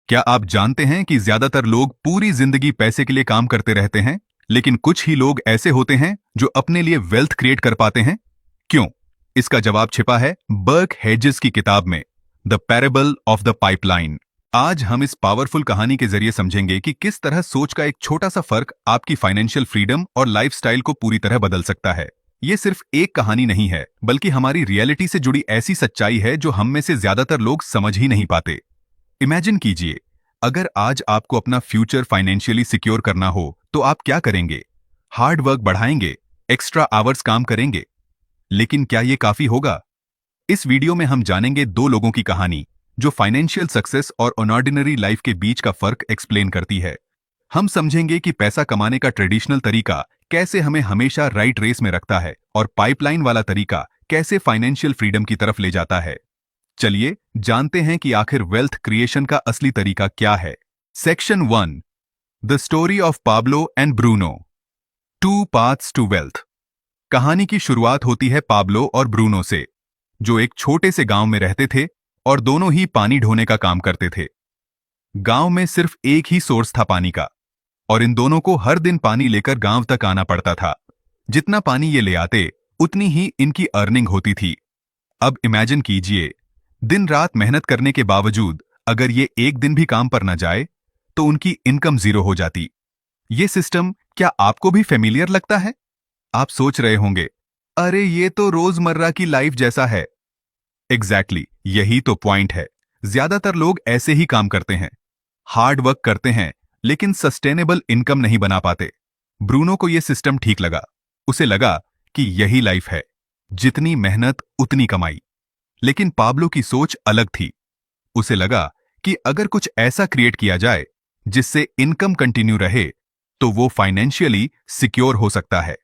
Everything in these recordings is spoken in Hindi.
क्या आप जानते हैं कि ज्यादातर लोग पूरी जिंदगी पैसे के लिए काम करते रहते हैं, लेकिन कुछ ही लोग ऐसे होते हैं जो अपने लिए वेल्थ क्रिएट कर पाते हैं? क्यों? इसका जवाब छिपा है बर्क हेजेस की किताब में, the parable of the pipeline. आज हम इस पावरफुल कहानी के जरिए समझेंगे कि किस तरह सोच का एक छोटा सा फर्क आपकी फाइनेंशियल फ्रीडम और लाइफस्टाइल को पूरी तरह बदल सकता है। ये सिर्फ एक कहानी नहीं है, बल्कि हमारी रियलिटी से जुड़ी ऐसी सच्चाई है जो हम में से ज्यादातर लोग समझ ही नहीं पाते। इमेजिन कीजिए, अगर आज आपको अपना फ्यूचर फाइनेंशियली सिक्योर करना हो तो आप क्या करेंगे? हार्ड वर्क बढ़ाएंगे, एक्स्ट्रा आवर्स काम करेंगे। लेकिन क्या ये काफी होगा? इस वीडियो में हम जानेंगे दो लोगों की कहानी जो फाइनेंशियल सक्सेस और ऑर्डिनरी लाइफ के बीच का फर्क एक्सप्लेन करती है। हम समझेंगे कि पैसा कमाने का ट्रेडिशनल तरीका कैसे हमें हमेशा राइट रेस में रखता है और पाइपलाइन वाला तरीका कैसे फाइनेंशियल फ्रीडम की तरफ ले जाता है। चलिए जानते हैं कि आखिर वेल्थ क्रिएशन का असली तरीका क्या है। Section 1, the story of Pablo and Bruno, two paths to wealth. कहानी की शुरुआत होती है पाब्लो और ब्रूनो से, जो एक छोटे से गांव में रहते थे और दोनों ही पानी ढोने का काम करते थे। गांव में सिर्फ एक ही सोर्स था पानी का, और इन दोनों को हर दिन पानी लेकर गांव तक आना पड़ता था। जितना पानी ये ले आते, उतनी ही इनकी अर्निंग होती थी। अब इमेजिन कीजिए, दिन रात मेहनत करने के बावजूद अगर ये एक दिन भी काम पर न जाए तो उनकी इनकम जीरो हो जाती। ये सिस्टम क्या आपको भी फेमिलियर लगता है? आप सोच रहे होंगे, अरे ये तो रोजमर्रा की लाइफ जैसा है। एग्जैक्टली, यही तो पॉइंट है। ज्यादातर लोग ऐसे ही काम करते हैं, हार्ड वर्क करते हैं, लेकिन सस्टेनेबल इनकम नहीं बना पाते। ब्रूनो को यह सिस्टम ठीक लगा। उसे लगा कि यही लाइफ है, जितनी मेहनत उतनी कमाई। लेकिन पाब्लो की सोच अलग थी। उसे लगा कि अगर कुछ ऐसा क्रिएट किया जाए जिससे इनकम कंटिन्यू रहे तो वो फाइनेंशियली सिक्योर हो सकता है।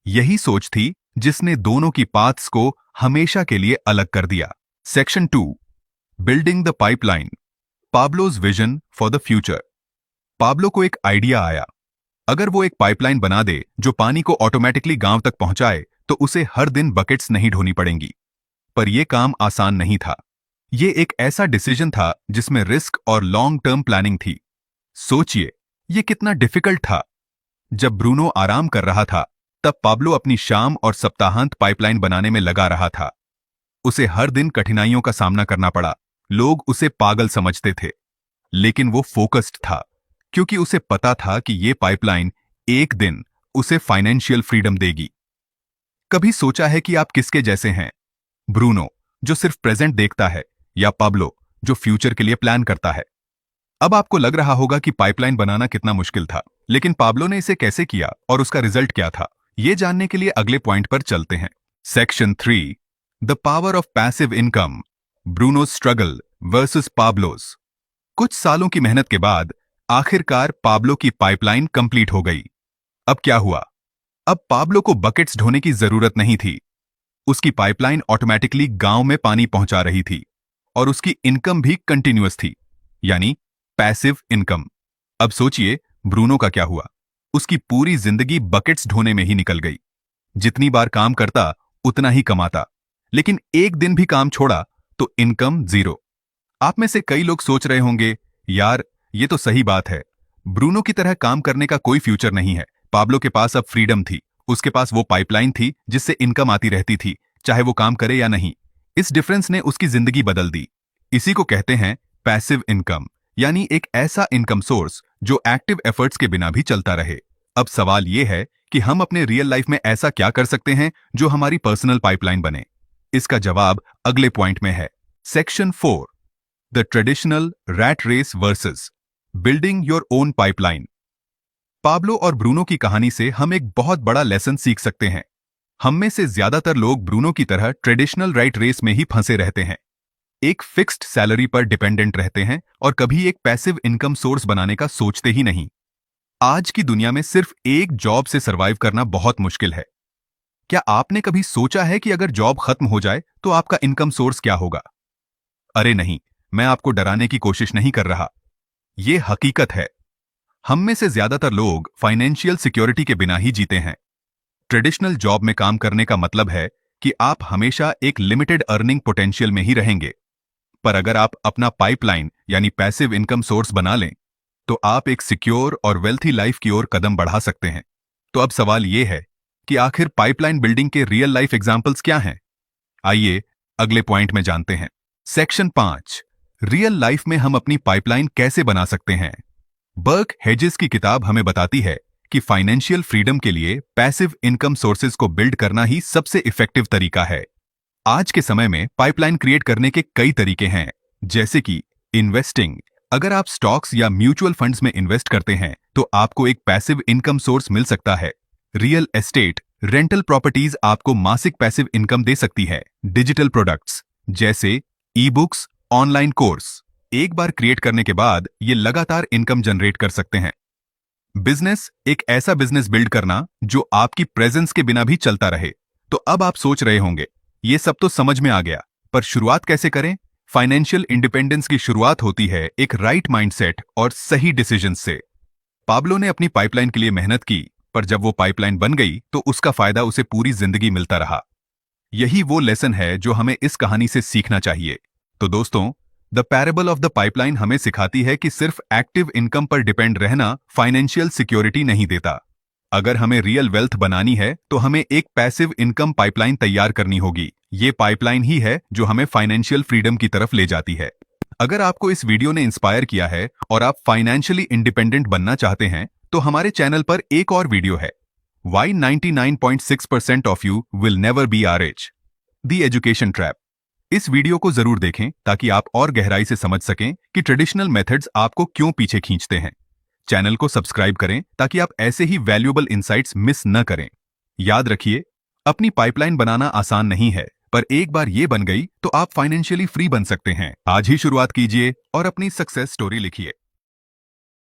यही सोच थी जिसने दोनों की पाथ्स को हमेशा के लिए अलग कर दिया। Section 2, building the pipeline, Pablo's vision for the future. Pablo को एक आइडिया आया। अगर वो एक पाइपलाइन बना दे जो पानी को ऑटोमेटिकली गांव तक पहुंचाए तो उसे हर दिन बकेट्स नहीं ढोनी पड़ेंगी। पर यह काम आसान नहीं था। यह एक ऐसा डिसीजन था जिसमें रिस्क और लॉन्ग टर्म प्लानिंग थी। सोचिए, यह कितना डिफिकल्ट था। जब ब्रूनो आराम कर रहा था, तब पाब्लो अपनी शाम और सप्ताहांत पाइपलाइन बनाने में लगा रहा था। उसे हर दिन कठिनाइयों का सामना करना पड़ा। लोग उसे पागल समझते थे, लेकिन वो फोकस्ड था, क्योंकि उसे पता था कि यह पाइपलाइन एक दिन उसे फाइनेंशियल फ्रीडम देगी। कभी सोचा है कि आप किसके जैसे हैं? ब्रूनो, जो सिर्फ प्रेजेंट देखता है, या पाब्लो, जो फ्यूचर के लिए प्लान करता है? अब आपको लग रहा होगा कि पाइपलाइन बनाना कितना मुश्किल था, लेकिन पाब्लो ने इसे कैसे किया और उसका रिजल्ट क्या था, यह जानने के लिए अगले पॉइंट पर चलते हैं। Section 3, the power of passive income, Bruno's struggle versus Pablo's. कुछ सालों की मेहनत के बाद आखिरकार पाब्लो की पाइपलाइन कंप्लीट हो गई। अब क्या हुआ? अब पाब्लो को बकेट्स ढोने की जरूरत नहीं थी। उसकी पाइपलाइन ऑटोमेटिकली गांव में पानी पहुंचा रही थी और उसकी इनकम भी कंटिन्यूअस थी, यानी पैसिव इनकम। अब सोचिए ब्रूनो का क्या हुआ। उसकी पूरी जिंदगी बकेट्स ढोने में ही निकल गई। जितनी बार काम करता उतना ही कमाता, लेकिन एक दिन भी काम छोड़ा तो इनकम जीरो। आप में से कई लोग सोच रहे होंगे, यार ये तो सही बात है, ब्रूनो की तरह काम करने का कोई फ्यूचर नहीं है। पाब्लो के पास अब फ्रीडम थी, उसके पास वो पाइपलाइन थी जिससे इनकम आती रहती थी, चाहे वो काम करे या नहीं। इस डिफरेंस ने उसकी जिंदगी बदल दी। इसी को कहते हैं पैसिव इनकम, यानी एक ऐसा इनकम सोर्स जो एक्टिव एफर्ट्स के बिना भी चलता रहे। अब सवाल यह है कि हम अपने रियल लाइफ में ऐसा क्या कर सकते हैं जो हमारी पर्सनल पाइपलाइन बने। इसका जवाब अगले पॉइंट में है। Section 4, the traditional rat race versus building your own pipeline. Pablo और ब्रूनो की कहानी से हम एक बहुत बड़ा लेसन सीख सकते हैं। हम में से ज्यादातर लोग ब्रूनो की तरह ट्रेडिशनल राइट रेस में ही फंसे रहते हैं। एक फिक्स्ड सैलरी पर डिपेंडेंट रहते हैं और कभी एक पैसिव इनकम सोर्स बनाने का सोचते ही नहीं। आज की दुनिया में सिर्फ एक जॉब से सरवाइव करना बहुत मुश्किल है। क्या आपने कभी सोचा है कि अगर जॉब खत्म हो जाए तो आपका इनकम सोर्स क्या होगा? अरे नहीं, मैं आपको डराने की कोशिश नहीं कर रहा। यह हकीकत है। हम में से ज्यादातर लोग फाइनेंशियल सिक्योरिटी के बिना ही जीते हैं। ट्रेडिशनल जॉब में काम करने का मतलब है कि आप हमेशा एक लिमिटेड अर्निंग पोटेंशियल में ही रहेंगे। पर अगर आप अपना पाइपलाइन यानी पैसिव इनकम सोर्स बना लें तो आप एक सिक्योर और वेल्थी लाइफ की ओर कदम बढ़ा सकते हैं। तो अब सवाल यह है कि आखिर पाइपलाइन बिल्डिंग के रियल लाइफ एग्जाम्पल्स क्या हैं? आइए अगले पॉइंट में जानते हैं। सेक्शन 5, रियल लाइफ में हम अपनी पाइपलाइन कैसे बना सकते हैं। बर्क हेजेस की किताब हमें बताती है कि फाइनेंशियल फ्रीडम के लिए पैसिव इनकम सोर्सेज को बिल्ड करना ही सबसे इफेक्टिव तरीका है। आज के समय में पाइपलाइन क्रिएट करने के कई तरीके हैं, जैसे कि इन्वेस्टिंग। अगर आप स्टॉक्स या म्यूचुअल फंड्स में इन्वेस्ट करते हैं तो आपको एक पैसिव इनकम सोर्स मिल सकता है। रियल एस्टेट, रेंटल प्रॉपर्टीज आपको मासिक पैसिव इनकम दे सकती है। डिजिटल प्रोडक्ट्स जैसे ई बुक्स, ऑनलाइन कोर्स, एक बार क्रिएट करने के बाद ये लगातार इनकम जनरेट कर सकते हैं। बिजनेस, एक ऐसा बिजनेस बिल्ड करना जो आपकी प्रेजेंस के बिना भी चलता रहे। तो अब आप सोच रहे होंगे ये सब तो समझ में आ गया, पर शुरुआत कैसे करें? फाइनेंशियल इंडिपेंडेंस की शुरुआत होती है एक राइट माइंडसेट और सही डिसीजन से। पाब्लो ने अपनी पाइपलाइन के लिए मेहनत की, पर जब वो पाइपलाइन बन गई तो उसका फायदा उसे पूरी जिंदगी मिलता रहा। यही वो लेसन है जो हमें इस कहानी से सीखना चाहिए। तो दोस्तों, the parable of the pipeline हमें सिखाती है कि सिर्फ एक्टिव इनकम पर डिपेंड रहना फाइनेंशियल सिक्योरिटी नहीं देता। अगर हमें रियल वेल्थ बनानी है तो हमें एक पैसिव इनकम पाइपलाइन तैयार करनी होगी। ये पाइपलाइन ही है जो हमें फाइनेंशियल फ्रीडम की तरफ ले जाती है। अगर आपको इस वीडियो ने इंस्पायर किया है और आप फाइनेंशियली इंडिपेंडेंट बनना चाहते हैं तो हमारे चैनल पर एक और वीडियो है, Why 99.6% of you will never be rich, The Education Trap। इस वीडियो को जरूर देखें ताकि आप और गहराई से समझ सकें कि ट्रेडिशनल मेथड्स आपको क्यों पीछे खींचते हैं। चैनल को सब्सक्राइब करें ताकि आप ऐसे ही वैल्यूएबल इनसाइट्स मिस न करें। याद रखिए, अपनी पाइपलाइन बनाना आसान नहीं है, पर एक बार ये बन गई तो आप फाइनेंशियली फ्री बन सकते हैं। आज ही शुरुआत कीजिए और अपनी सक्सेस स्टोरी लिखिए।